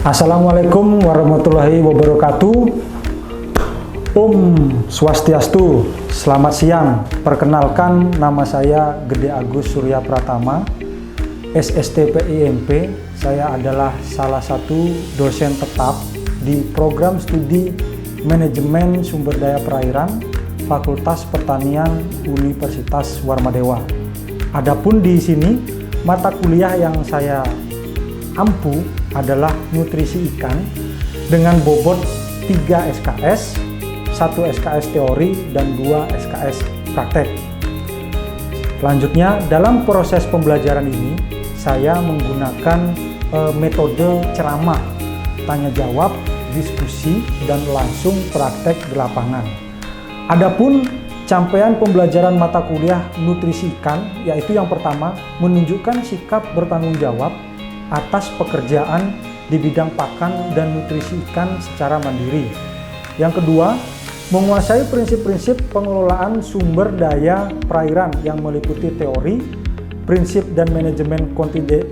Assalamualaikum warahmatullahi wabarakatuh. Om Swastiastu. Selamat siang. Perkenalkan, nama saya Gede Agus Surya Pratama, SSTPIMP. Saya adalah salah satu dosen tetap di program studi Manajemen Sumber Daya Perairan Fakultas Pertanian Universitas Warmadewa. Adapun di sini mata kuliah yang saya ampu adalah nutrisi ikan dengan bobot 3 SKS, 1 SKS teori dan 2 SKS praktek. Selanjutnya, dalam proses pembelajaran ini saya menggunakan metode ceramah, tanya jawab, diskusi, dan langsung praktek di lapangan. Adapun capaian pembelajaran mata kuliah nutrisi ikan, yaitu yang pertama, menunjukkan sikap bertanggung jawab atas pekerjaan di bidang pakan dan nutrisi ikan secara mandiri. Yang kedua, menguasai prinsip-prinsip pengelolaan sumber daya perairan yang meliputi teori, prinsip dan manajemen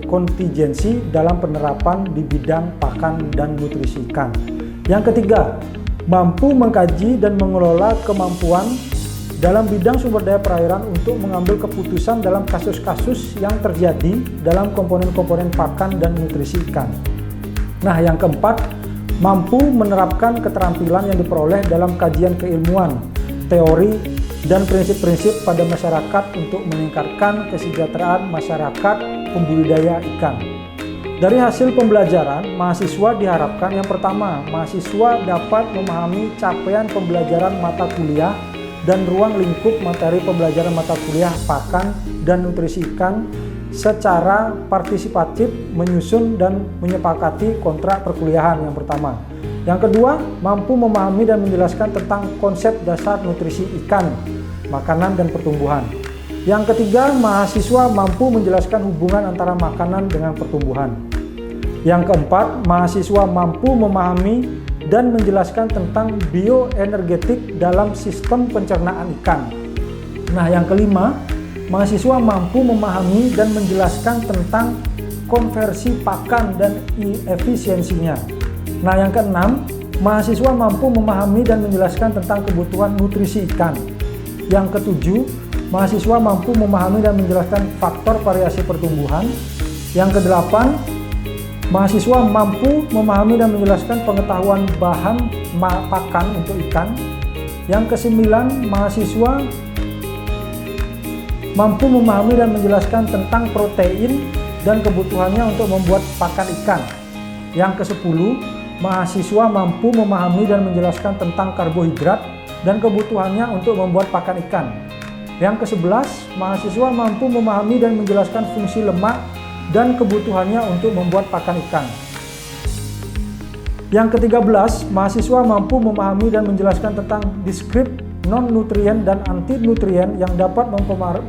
kontingensi dalam penerapan di bidang pakan dan nutrisi ikan. Yang ketiga, mampu mengkaji dan mengelola kemampuan dalam bidang sumber daya perairan untuk mengambil keputusan dalam kasus-kasus yang terjadi dalam komponen-komponen pakan dan nutrisi ikan. Nah, yang keempat, mampu menerapkan keterampilan yang diperoleh dalam kajian keilmuan, teori, dan prinsip-prinsip pada masyarakat untuk meningkatkan kesejahteraan masyarakat pembudidaya ikan. Dari hasil pembelajaran, mahasiswa diharapkan yang pertama, mahasiswa dapat memahami capaian pembelajaran mata kuliah dan ruang lingkup materi pembelajaran mata kuliah pakan dan nutrisi ikan secara partisipatif, menyusun dan menyepakati kontrak perkuliahan yang pertama. Yang kedua, mampu memahami dan menjelaskan tentang konsep dasar nutrisi ikan, makanan dan pertumbuhan. Yang ketiga, mahasiswa mampu menjelaskan hubungan antara makanan dengan pertumbuhan. Yang keempat, mahasiswa mampu memahami dan menjelaskan tentang bioenergetik dalam sistem pencernaan ikan. Nah, yang kelima, mahasiswa mampu memahami dan menjelaskan tentang konversi pakan dan efisiensinya. Nah, yang keenam, mahasiswa mampu memahami dan menjelaskan tentang kebutuhan nutrisi ikan. Yang ketujuh, mahasiswa mampu memahami dan menjelaskan faktor variasi pertumbuhan. Yang kedelapan, mahasiswa mampu memahami dan menjelaskan pengetahuan bahan pakan untuk ikan. Yang kesembilan, mahasiswa mampu memahami dan menjelaskan tentang protein dan kebutuhannya untuk membuat pakan ikan. Yang kesepuluh, mahasiswa mampu memahami dan menjelaskan tentang karbohidrat dan kebutuhannya untuk membuat pakan ikan. Yang kesebelas, mahasiswa mampu memahami dan menjelaskan fungsi lemak dan kebutuhannya untuk membuat pakan ikan. Yang ke-13, mahasiswa mampu memahami dan menjelaskan tentang deskrip non-nutrien dan anti-nutrien yang dapat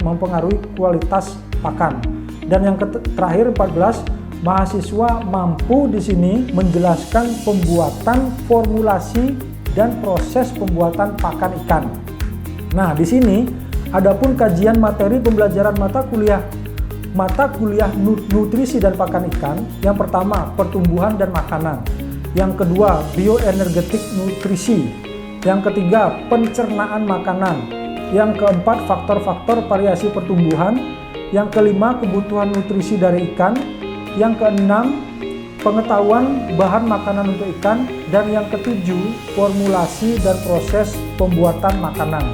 mempengaruhi kualitas pakan. Dan yang terakhir 14, mahasiswa mampu di sini menjelaskan pembuatan formulasi dan proses pembuatan pakan ikan. Nah, di sini adapun kajian materi pembelajaran mata kuliah nutrisi dan pakan ikan. Yang pertama, pertumbuhan dan makanan. Yang kedua, bioenergetik nutrisi. Yang ketiga, pencernaan makanan. Yang keempat, faktor-faktor variasi pertumbuhan. Yang kelima, kebutuhan nutrisi dari ikan. Yang keenam, pengetahuan bahan makanan untuk ikan. Dan yang ketujuh, formulasi dan proses pembuatan makanan.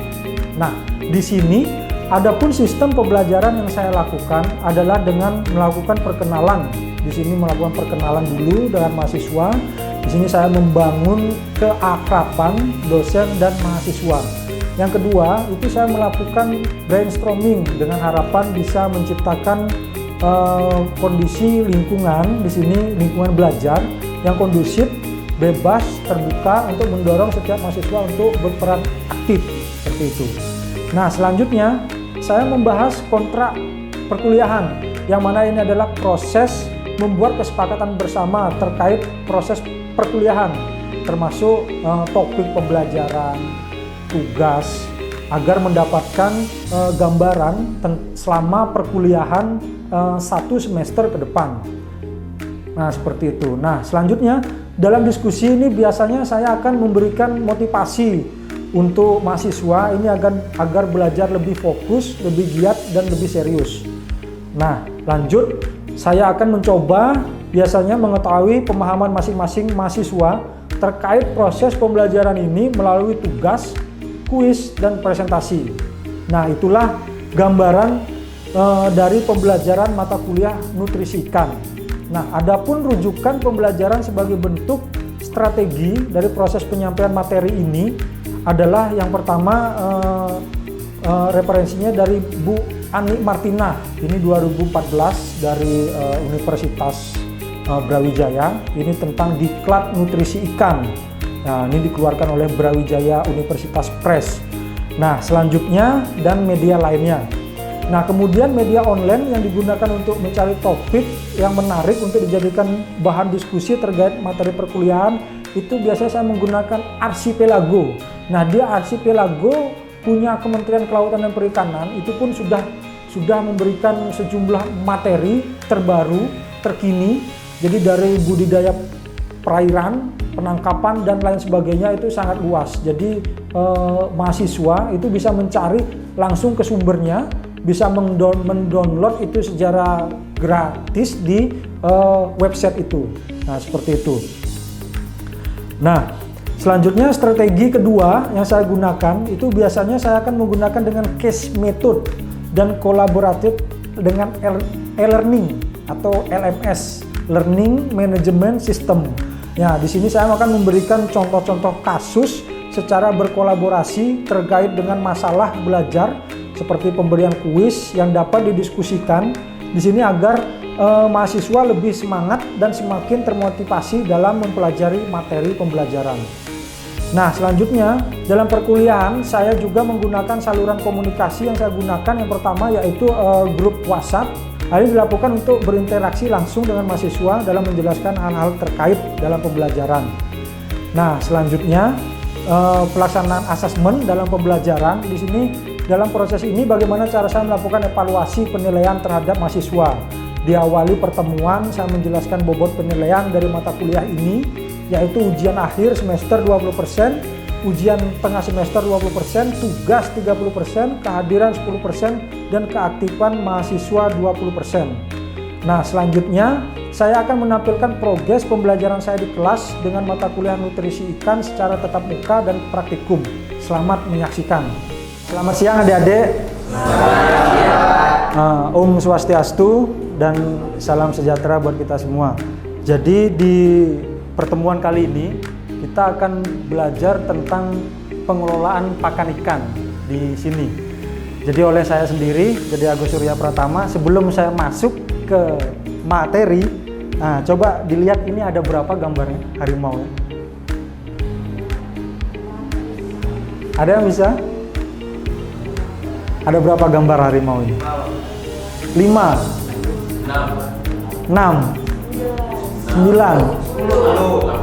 Nah, di sini adapun sistem pembelajaran yang saya lakukan adalah dengan melakukan perkenalan. Di sini melakukan perkenalan dulu dengan mahasiswa. Di sini saya membangun keakraban dosen dan mahasiswa. Yang kedua, itu saya melakukan brainstorming dengan harapan bisa menciptakan kondisi lingkungan di sini, lingkungan belajar yang kondusif, bebas, terbuka untuk mendorong setiap mahasiswa untuk berperan aktif seperti itu. Nah, selanjutnya saya membahas kontrak perkuliahan, yang mana ini adalah proses membuat kesepakatan bersama terkait proses perkuliahan, termasuk topik pembelajaran, tugas, agar mendapatkan gambaran selama perkuliahan 1 semester ke depan. Nah, seperti itu. Nah, selanjutnya dalam diskusi ini biasanya saya akan memberikan motivasi untuk mahasiswa ini agar belajar lebih fokus, lebih giat, dan lebih serius. Nah, lanjut saya akan mencoba biasanya mengetahui pemahaman masing-masing mahasiswa terkait proses pembelajaran ini melalui tugas, kuis, dan presentasi. Nah, itulah gambaran dari pembelajaran mata kuliah nutrisi ikan. Nah, adapun rujukan pembelajaran sebagai bentuk strategi dari proses penyampaian materi ini adalah yang pertama referensinya dari Bu Ani Martina, ini 2014 dari Universitas Brawijaya, ini tentang Diklat Nutrisi Ikan. Nah, ini dikeluarkan oleh Brawijaya Universitas Press. Nah, selanjutnya dan media lainnya. Nah, kemudian media online yang digunakan untuk mencari topik yang menarik untuk dijadikan bahan diskusi terkait materi perkuliahan itu biasanya saya menggunakan Arsipelago. Nah, dia Arsipelago punya Kementerian Kelautan dan Perikanan, itu pun sudah memberikan sejumlah materi terbaru, terkini. Jadi dari budidaya perairan, penangkapan, dan lain sebagainya itu sangat luas. Jadi mahasiswa itu bisa mencari langsung ke sumbernya, bisa mendownload itu secara gratis di website itu. Nah, seperti itu. Nah, selanjutnya strategi kedua yang saya gunakan itu biasanya saya akan menggunakan dengan case method dan kolaboratif dengan e-learning atau LMS, Learning Management System. Ya, di sini saya akan memberikan contoh-contoh kasus secara berkolaborasi terkait dengan masalah belajar seperti pemberian kuis yang dapat didiskusikan di sini agar mahasiswa lebih semangat dan semakin termotivasi dalam mempelajari materi pembelajaran. Nah, selanjutnya dalam perkuliahan saya juga menggunakan saluran komunikasi yang saya gunakan. Yang pertama yaitu grup WhatsApp. Hal ini dilakukan untuk berinteraksi langsung dengan mahasiswa dalam menjelaskan hal-hal terkait dalam pembelajaran. Nah, selanjutnya pelaksanaan asesmen dalam pembelajaran. Di sini dalam proses ini bagaimana cara saya melakukan evaluasi penilaian terhadap mahasiswa. Diawali pertemuan saya menjelaskan bobot penilaian dari mata kuliah ini, yaitu ujian akhir semester 20%, ujian tengah semester 20%, tugas 30%, kehadiran 10%, dan keaktifan mahasiswa 20%. Nah, selanjutnya saya akan menampilkan progres pembelajaran saya di kelas dengan mata kuliah nutrisi ikan secara tatap muka dan praktikum. Selamat menyaksikan. Selamat siang adik-adik. Om Swastiastu dan salam sejahtera buat kita semua. Jadi di pertemuan kali ini kita akan belajar tentang pengelolaan pakan ikan di sini. Jadi oleh saya sendiri, jadi Agus Surya Pratama. Sebelum saya masuk ke materi, nah coba dilihat ini ada berapa gambarnya harimau ya? Ada yang bisa? Ada berapa gambar harimau ini? 5 6 9 10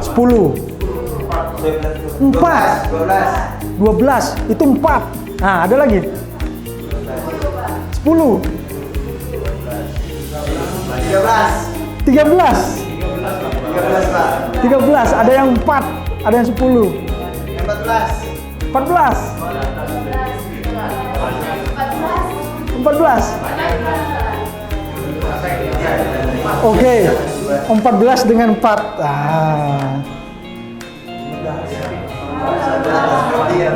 4 12 itu 4. Nah, ada lagi 10 13 ada yang 4, ada yang 10 14 Oke, 14 dengan 4.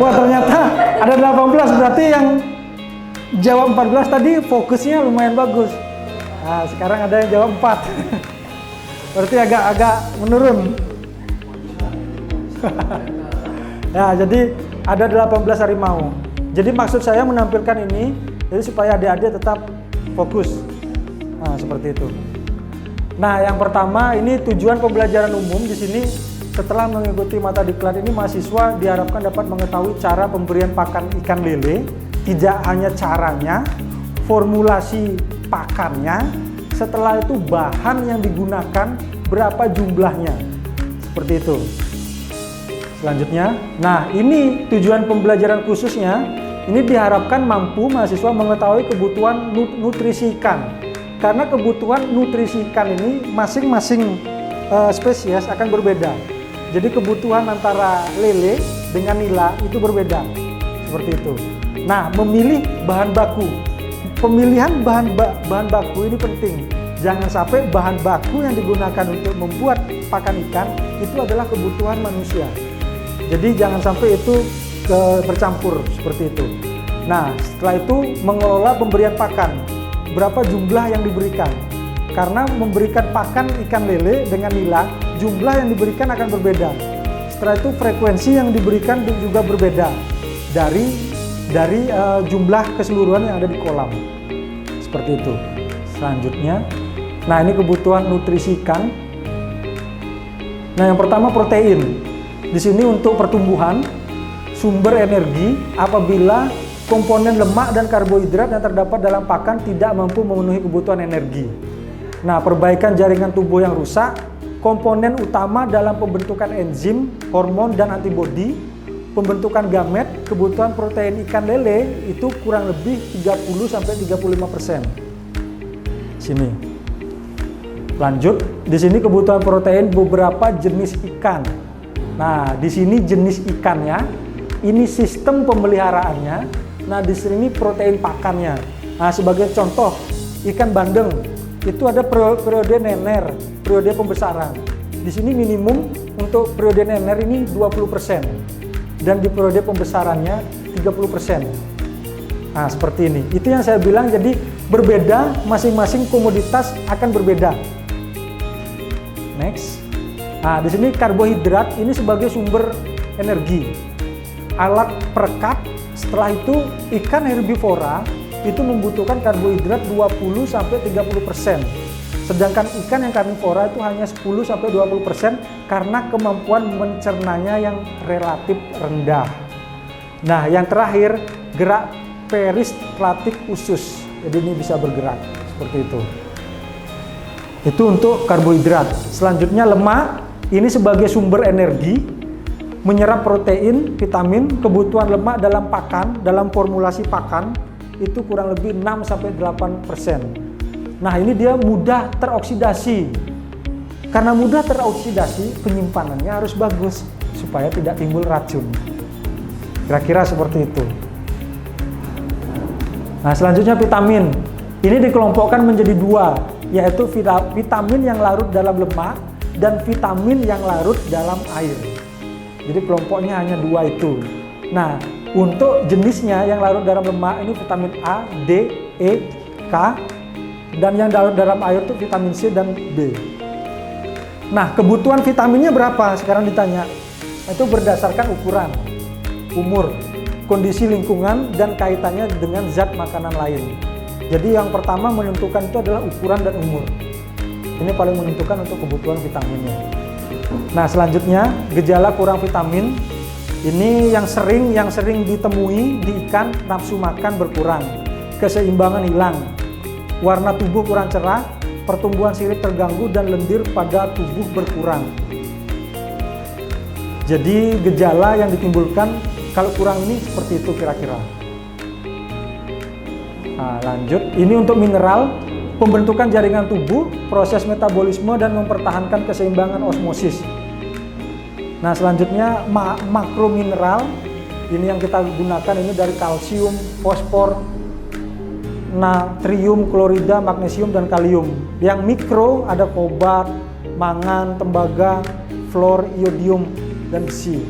Wah, ternyata ada 18, berarti yang jawab 14 tadi fokusnya lumayan bagus. Nah, sekarang ada yang jawab 4. Berarti agak menurun. Ya, jadi ada 18 harimau. Jadi maksud saya menampilkan ini jadi supaya adik-adik tetap fokus. Nah, seperti itu. Nah, yang pertama ini tujuan pembelajaran umum di sini. Setelah mengikuti mata diklat ini, mahasiswa diharapkan dapat mengetahui cara pemberian pakan ikan lele, tidak hanya caranya, formulasi pakannya, setelah itu bahan yang digunakan, berapa jumlahnya. Seperti itu. Selanjutnya, nah ini tujuan pembelajaran khususnya, ini diharapkan mampu mahasiswa mengetahui kebutuhan nutrisi ikan. Karena kebutuhan nutrisi ikan ini masing-masing spesies akan berbeda. Jadi kebutuhan antara lele dengan nila itu berbeda, seperti itu. Nah, memilih bahan baku. Pemilihan bahan baku ini penting. Jangan sampai bahan baku yang digunakan untuk membuat pakan ikan itu adalah kebutuhan manusia. Jadi jangan sampai itu bercampur seperti itu. Nah, setelah itu mengelola pemberian pakan. Berapa jumlah yang diberikan? Karena memberikan pakan ikan lele dengan nila, jumlah yang diberikan akan berbeda. Setelah itu frekuensi yang diberikan juga berbeda dari jumlah keseluruhan yang ada di kolam. Seperti itu. Selanjutnya, nah ini kebutuhan nutrisi ikan. Nah, yang pertama protein. Di sini untuk pertumbuhan, sumber energi apabila komponen lemak dan karbohidrat yang terdapat dalam pakan tidak mampu memenuhi kebutuhan energi. Nah, perbaikan jaringan tubuh yang rusak, komponen utama dalam pembentukan enzim, hormon, dan antibodi, pembentukan gamet, kebutuhan protein ikan lele itu kurang lebih 30-35%. Sini. Lanjut, di sini kebutuhan protein beberapa jenis ikan. Nah, di sini jenis ikannya, ini sistem pemeliharaannya. Nah, di sini protein pakannya. Nah, sebagai contoh, ikan bandeng itu ada periode nener, periode pembesaran. Di sini minimum untuk periode nener ini 20% dan di periode pembesarannya 30%. Nah, seperti ini. Itu yang saya bilang, jadi berbeda, masing-masing komoditas akan berbeda. Next. Nah, di sini karbohidrat ini sebagai sumber energi. Alat perekat, setelah itu ikan herbivora itu membutuhkan karbohidrat 20-30%. Sedangkan ikan yang karnivora itu hanya 10-20% karena kemampuan mencernanya yang relatif rendah. Nah, yang terakhir, gerak peristatik usus. Jadi ini bisa bergerak seperti itu. Itu untuk karbohidrat. Selanjutnya lemak, ini sebagai sumber energi, menyerap protein, vitamin, kebutuhan lemak dalam pakan, dalam formulasi pakan itu kurang lebih 6-8%. Nah, ini dia mudah teroksidasi. Karena mudah teroksidasi, penyimpanannya harus bagus supaya tidak timbul racun. Kira-kira seperti itu. Nah, selanjutnya vitamin. Ini dikelompokkan menjadi dua, yaitu vitamin yang larut dalam lemak dan vitamin yang larut dalam air. Jadi kelompoknya hanya dua itu. Nah, untuk jenisnya yang larut dalam lemak ini vitamin A, D, E, K, dan yang larut dalam air itu vitamin C dan B. Nah, kebutuhan vitaminnya berapa? Sekarang ditanya. Itu berdasarkan ukuran, umur, kondisi lingkungan, dan kaitannya dengan zat makanan lain. Jadi yang pertama menentukan itu adalah ukuran dan umur. Ini paling menentukan untuk kebutuhan vitaminnya. Nah, selanjutnya gejala kurang vitamin. Ini yang sering ditemui di ikan, nafsu makan berkurang, keseimbangan hilang, warna tubuh kurang cerah, pertumbuhan sirip terganggu, dan lendir pada tubuh berkurang. Jadi gejala yang ditimbulkan kalau kurang ini seperti itu kira-kira. Nah, lanjut, ini untuk mineral, pembentukan jaringan tubuh, proses metabolisme, dan mempertahankan keseimbangan osmosis. Nah, selanjutnya makromineral, ini yang kita gunakan ini dari kalsium, fosfor, natrium, klorida, magnesium, dan kalium. Yang mikro ada kobat, mangan, tembaga, fluor, iodium, dan besi.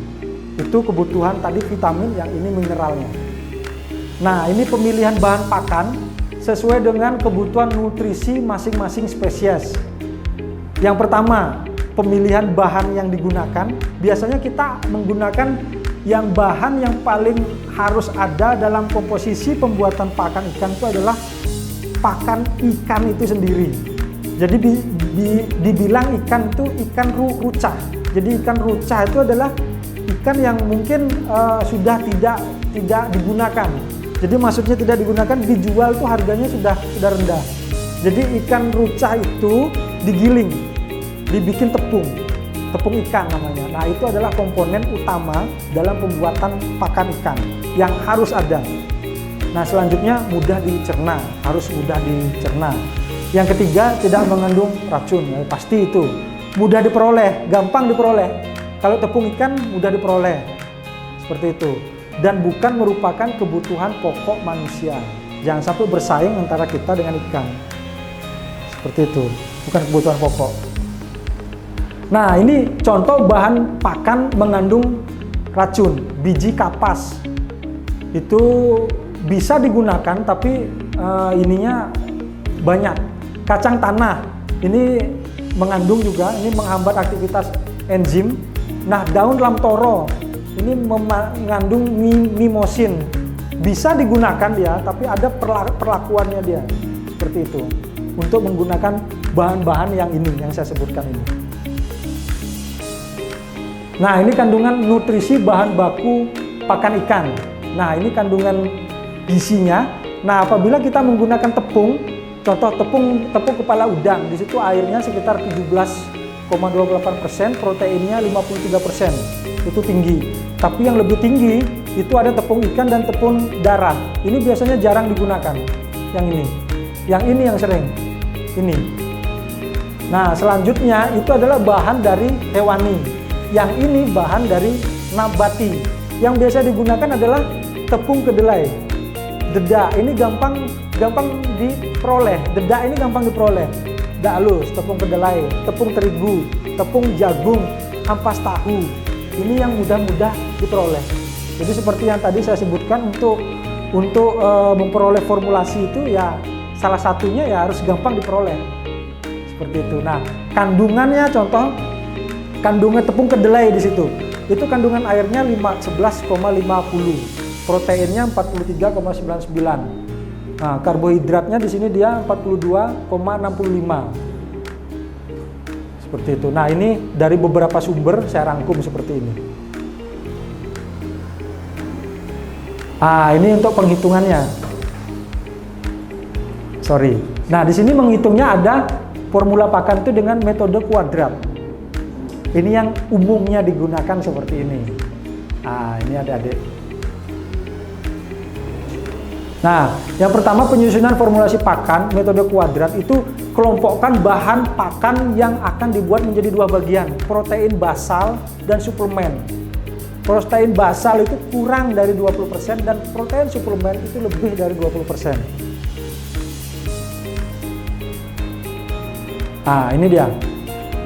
Itu kebutuhan tadi vitamin, yang ini mineralnya. Nah, ini pemilihan bahan pakan sesuai dengan kebutuhan nutrisi masing-masing spesies. Yang pertama, pemilihan bahan yang digunakan. Biasanya kita menggunakan bahan yang paling harus ada dalam komposisi pembuatan pakan ikan itu adalah pakan ikan itu sendiri. Jadi dibilang ikan itu ikan rucah. Jadi ikan rucah itu adalah ikan yang mungkin sudah tidak digunakan. Jadi maksudnya tidak digunakan, dijual tuh harganya sudah rendah. Jadi ikan rucah itu digiling, dibikin tepung ikan namanya. Nah, itu adalah komponen utama dalam pembuatan pakan ikan yang harus ada. Nah, selanjutnya mudah dicerna, harus mudah dicerna. Yang ketiga, tidak mengandung racun. Ya, pasti itu mudah diperoleh, gampang diperoleh. Kalau tepung ikan mudah diperoleh, seperti itu. Dan bukan merupakan kebutuhan pokok manusia. Jangan sampai bersaing antara kita dengan ikan. Seperti itu, bukan kebutuhan pokok. Nah, ini contoh bahan pakan mengandung racun, biji kapas. Itu bisa digunakan, tapi ininya banyak. Kacang tanah, ini mengandung juga, ini menghambat aktivitas enzim. Nah, daun lamtoro, ini mengandung mimosin. Bisa digunakan dia, tapi ada perlakuannya dia. Seperti itu. Untuk menggunakan bahan-bahan yang ini, yang saya sebutkan ini. Nah, ini kandungan nutrisi bahan baku pakan ikan. Nah, ini kandungan gizinya. Nah, apabila kita menggunakan tepung, contoh tepung kepala udang, di situ airnya sekitar 17,28%, proteinnya 53%. Itu tinggi. Tapi yang lebih tinggi itu ada tepung ikan dan tepung darah. Ini biasanya jarang digunakan. Yang ini. Yang ini yang sering. Ini. Nah, selanjutnya itu adalah bahan dari hewani. Yang ini bahan dari nabati. Yang biasa digunakan adalah tepung kedelai. Dedak ini gampang diperoleh. Dedak ini gampang diperoleh. Dedak halus, tepung kedelai, tepung terigu, tepung jagung, ampas tahu. Ini yang mudah-mudah diperoleh. Jadi seperti yang tadi saya sebutkan, untuk memperoleh formulasi itu ya salah satunya ya harus gampang diperoleh. Seperti itu. Nah, kandungannya contoh kandungan tepung kedelai di situ. Itu kandungan airnya 11,50. Proteinnya 43,99. Nah, karbohidratnya di sini dia 42,65. Seperti itu. Nah, ini dari beberapa sumber saya rangkum seperti ini. Ini untuk penghitungannya. Sorry. Nah, di sini menghitungnya ada formula pakan itu dengan metode kuadrat. Ini yang umumnya digunakan seperti ini. Ini adik-adik. Nah, yang pertama penyusunan formulasi pakan metode kuadrat itu kelompokkan bahan pakan yang akan dibuat menjadi dua bagian, protein basal dan suplemen. Protein basal itu kurang dari 20% dan protein suplemen itu lebih dari 20%. Ini dia.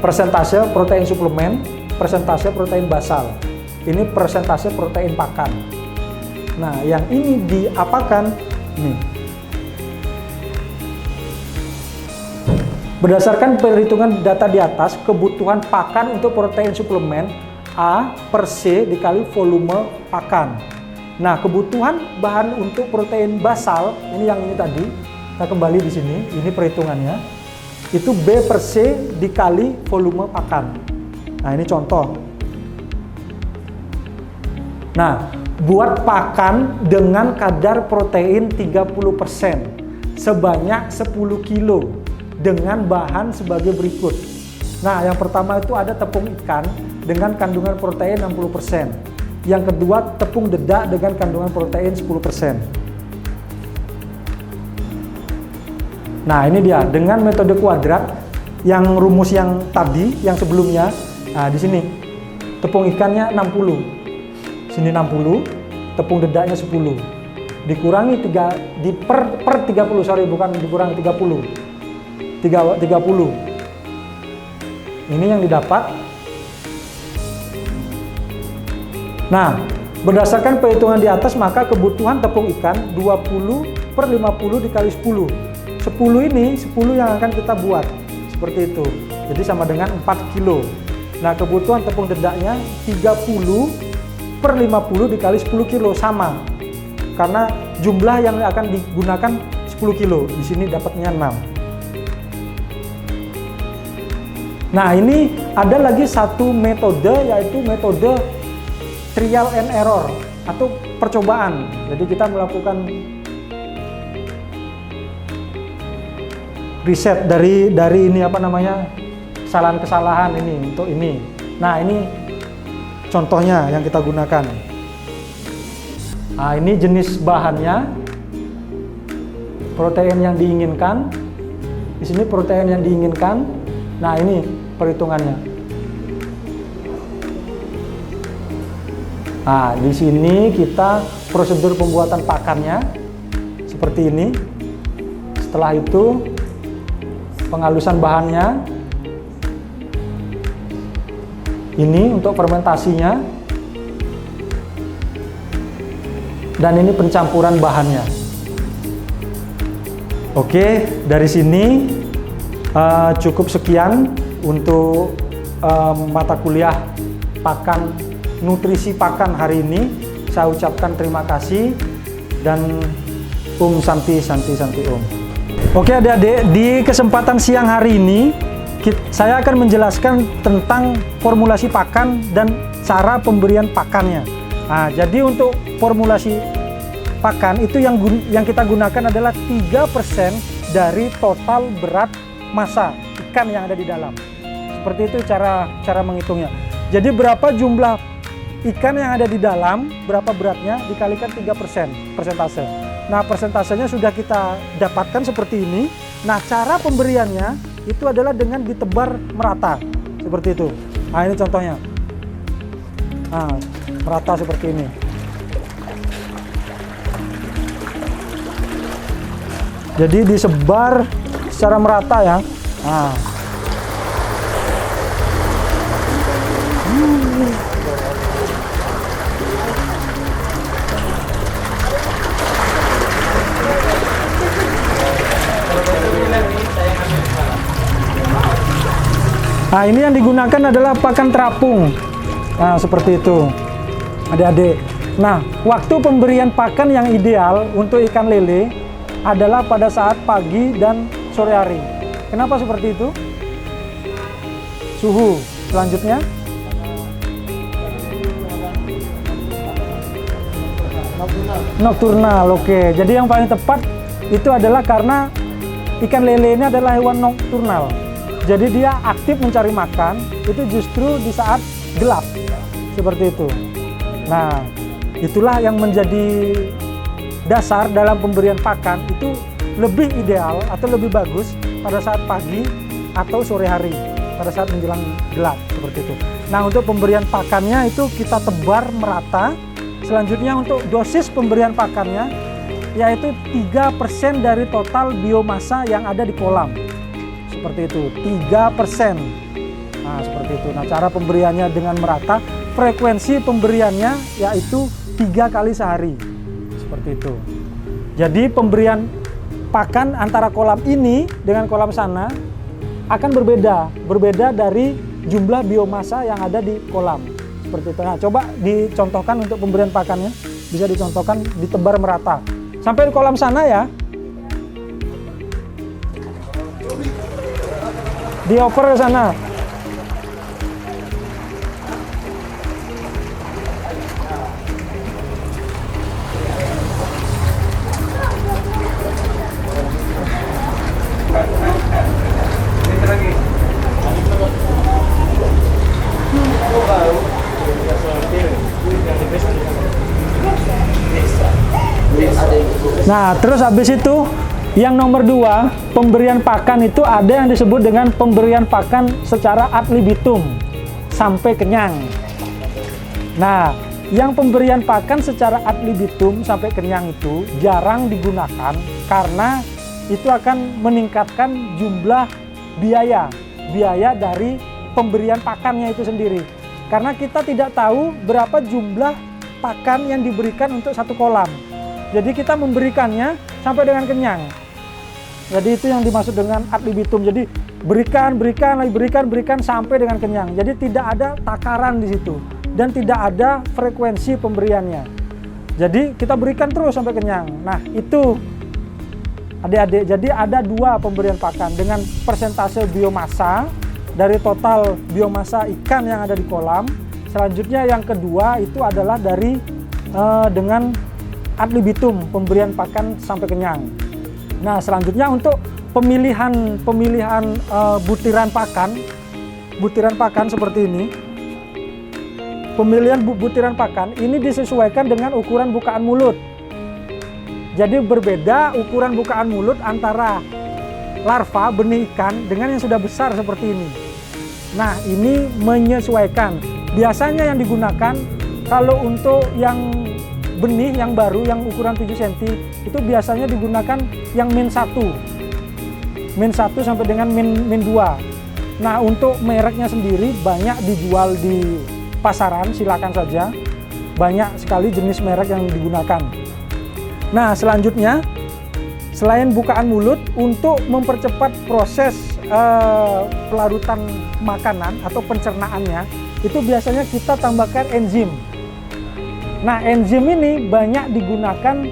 Persentase protein suplemen, persentase protein basal. Ini persentase protein pakan. Nah, yang ini diapakan? Nih. Berdasarkan perhitungan data di atas, kebutuhan pakan untuk protein suplemen A per C dikali volume pakan. Nah, kebutuhan bahan untuk protein basal, ini yang ini tadi, kita kembali di sini, ini perhitungannya. Itu B per C dikali volume pakan. Nah, ini contoh. Nah, buat pakan dengan kadar protein 30% sebanyak 10 kilo dengan bahan sebagai berikut. Nah, yang pertama itu ada tepung ikan dengan kandungan protein 60%. Yang kedua, tepung dedak dengan kandungan protein 10%. Nah, ini dia dengan metode kuadrat yang rumus yang tadi, yang sebelumnya. Nah, di sini tepung ikannya 60. Sini 60, tepung dedaknya 10. Dikurangi per 30, sorry, bukan dikurangi 30. 30. Ini yang didapat. Nah, berdasarkan perhitungan di atas, maka kebutuhan tepung ikan 20 per 50 dikali 10. 10 ini, 10 yang akan kita buat. Seperti itu. Jadi sama dengan 4 kilo. Nah, kebutuhan tepung dedaknya 30 per 50 dikali 10 kilo. Sama. Karena jumlah yang akan digunakan 10 kilo. Di sini dapatnya 6. Nah, ini ada lagi satu metode, yaitu metode trial and error atau percobaan. Jadi kita melakukan riset dari ini apa namanya, kesalahan-kesalahan ini untuk ini. Nah, ini contohnya yang kita gunakan. Nah, ini jenis bahannya, protein yang diinginkan. Di sini protein yang diinginkan. Nah, ini perhitungannya. Nah, di sini kita prosedur pembuatan pakannya seperti ini. Setelah itu penghalusan bahannya. Ini untuk fermentasinya. Dan ini pencampuran bahannya. Oke, dari sini cukup sekian untuk mata kuliah pakan, nutrisi pakan hari ini. Saya ucapkan terima kasih dan Santi Om. Oke adik-adik, di kesempatan siang hari ini saya akan menjelaskan tentang formulasi pakan dan cara pemberian pakannya. Nah, jadi untuk formulasi pakan itu yang kita gunakan adalah 3% dari total berat massa ikan yang ada di dalam. Seperti itu cara menghitungnya. Jadi berapa jumlah ikan yang ada di dalam, berapa beratnya dikalikan 3% persentase. Nah, persentasenya sudah kita dapatkan seperti ini. Nah, cara pemberiannya itu adalah dengan ditebar merata seperti itu. Nah, ini contohnya. Nah, merata seperti ini. Jadi disebar secara merata ya. Nah, ini yang digunakan adalah pakan terapung. Nah, seperti itu, adik-adik. Nah, waktu pemberian pakan yang ideal untuk ikan lele adalah pada saat pagi dan sore hari. Kenapa seperti itu? Suhu. Selanjutnya, nokturnal. Oke, jadi yang paling tepat itu adalah karena ikan lele ini adalah hewan nokturnal. Jadi dia aktif mencari makan itu justru di saat gelap, seperti itu. Nah, itulah yang menjadi dasar dalam pemberian pakan itu lebih ideal atau lebih bagus pada saat pagi atau sore hari, pada saat menjelang gelap, seperti itu. Nah, untuk pemberian pakannya itu kita tebar merata. Selanjutnya untuk dosis pemberian pakannya yaitu 3% dari total biomasa yang ada di kolam. Seperti itu, 3%. Nah, seperti itu. Nah, cara pemberiannya dengan merata, frekuensi pemberiannya yaitu 3 kali sehari. Seperti itu. Jadi pemberian pakan antara kolam ini dengan kolam sana akan berbeda dari jumlah biomasa yang ada di kolam. Seperti itu. Nah, coba dicontohkan untuk pemberian pakannya. Bisa dicontohkan ditebar merata. Sampai di kolam sana ya. Dioper ke sana. Nah, terus habis itu yang nomor 2, pemberian pakan itu ada yang disebut dengan pemberian pakan secara ad libitum sampai kenyang. Nah, yang pemberian pakan secara ad libitum sampai kenyang itu jarang digunakan karena itu akan meningkatkan jumlah biaya dari pemberian pakannya itu sendiri. Karena kita tidak tahu berapa jumlah pakan yang diberikan untuk satu kolam. Jadi kita memberikannya sampai dengan kenyang. Jadi itu yang dimaksud dengan ad libitum. Jadi berikan sampai dengan kenyang. Jadi tidak ada takaran di situ dan tidak ada frekuensi pemberiannya. Jadi kita berikan terus sampai kenyang. Nah, itu adik-adik. Jadi ada 2 pemberian pakan dengan persentase biomasa dari total biomasa ikan yang ada di kolam. Selanjutnya yang kedua itu adalah dari dengan ad libitum, pemberian pakan sampai kenyang. Nah, selanjutnya untuk pemilihan butiran pakan seperti ini. Pemilihan butiran pakan ini disesuaikan dengan ukuran bukaan mulut. Jadi berbeda ukuran bukaan mulut antara larva benih ikan dengan yang sudah besar seperti ini. Nah, ini menyesuaikan. Biasanya yang digunakan kalau untuk yang benih yang baru yang ukuran 7 cm itu biasanya digunakan yang min 1 sampai dengan min 2. Nah, untuk mereknya sendiri banyak dijual di pasaran, silakan saja. Banyak sekali jenis merek yang digunakan. Nah, selanjutnya selain bukaan mulut, untuk mempercepat proses pelarutan makanan atau pencernaannya, itu biasanya kita tambahkan enzim. Nah, enzim ini banyak digunakan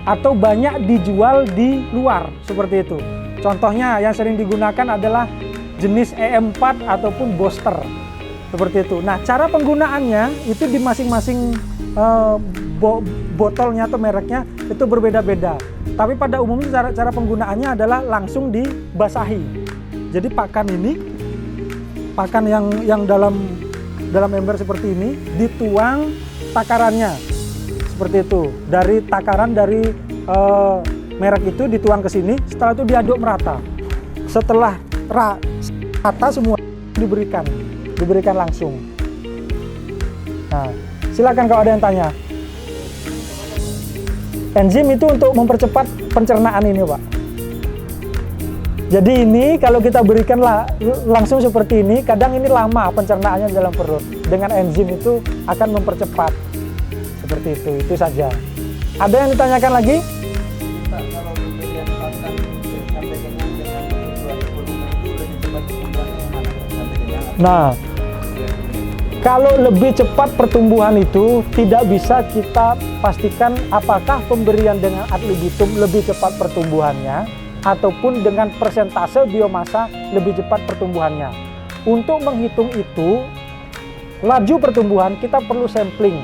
atau banyak dijual di luar seperti itu. Contohnya yang sering digunakan adalah jenis E4 ataupun booster seperti itu. Nah, cara penggunaannya itu di masing-masing botolnya atau mereknya itu berbeda-beda. Tapi pada umumnya cara penggunaannya adalah langsung dibasahi. Jadi pakan yang dalam ember seperti ini dituang takarannya seperti itu. Dari takaran dari merek itu dituang ke sini, setelah itu diaduk merata. Setelah rata semua diberikan langsung. Nah, silakan kalau ada yang tanya. Enzim itu untuk mempercepat pencernaan ini, Pak. Jadi ini kalau kita berikan langsung seperti ini, kadang ini lama pencernaannya di dalam perut. Dengan enzim itu akan mempercepat. Seperti itu saja. Ada yang ditanyakan lagi? Kalau pemberian pakan sampai kenyang dengan tujuan volume itu lebih cepat pertumbuhannya yang mana? Sampai kenyang. Nah, kalau lebih cepat pertumbuhan itu tidak bisa kita pastikan apakah pemberian dengan ad libitum lebih cepat pertumbuhannya ataupun dengan persentase biomasa lebih cepat pertumbuhannya. Untuk menghitung itu, laju pertumbuhan kita perlu sampling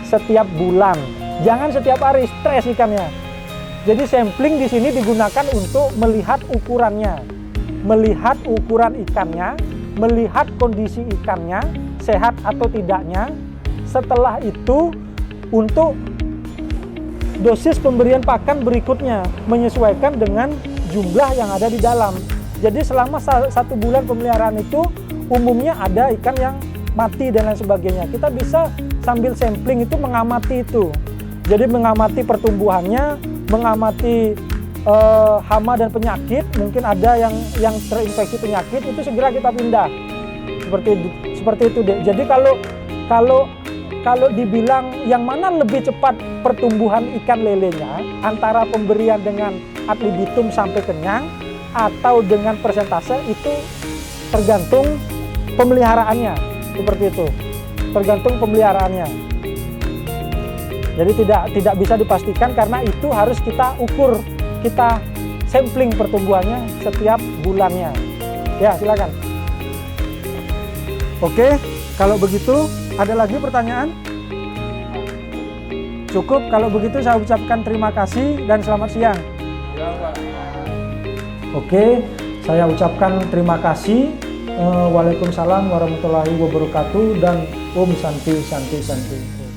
setiap bulan. Jangan setiap hari, stres ikannya. Jadi sampling di sini digunakan untuk melihat ukurannya, melihat ukuran ikannya, melihat kondisi ikannya, sehat atau tidaknya. Setelah itu untuk dosis pemberian pakan berikutnya menyesuaikan dengan jumlah yang ada di dalam. Jadi selama 1 bulan pemeliharaan itu umumnya ada ikan yang mati dan lain sebagainya. Kita bisa sambil sampling itu mengamati itu. Jadi mengamati pertumbuhannya, mengamati hama dan penyakit. Mungkin ada yang terinfeksi penyakit, itu segera kita pindah. Seperti itu deh. Jadi kalau dibilang yang mana lebih cepat pertumbuhan ikan lelenya antara pemberian dengan ad libitum sampai kenyang atau dengan persentase, itu tergantung pemeliharaannya. Seperti itu. Tergantung pemeliharaannya. Jadi tidak bisa dipastikan karena itu harus kita ukur, kita sampling pertumbuhannya setiap bulannya. Ya, silakan. Oke, kalau begitu ada lagi pertanyaan? Cukup, kalau begitu saya ucapkan terima kasih dan selamat siang. Oke, saya ucapkan terima kasih. Waalaikumsalam warahmatullahi wabarakatuh dan Om Santi Santi Santi.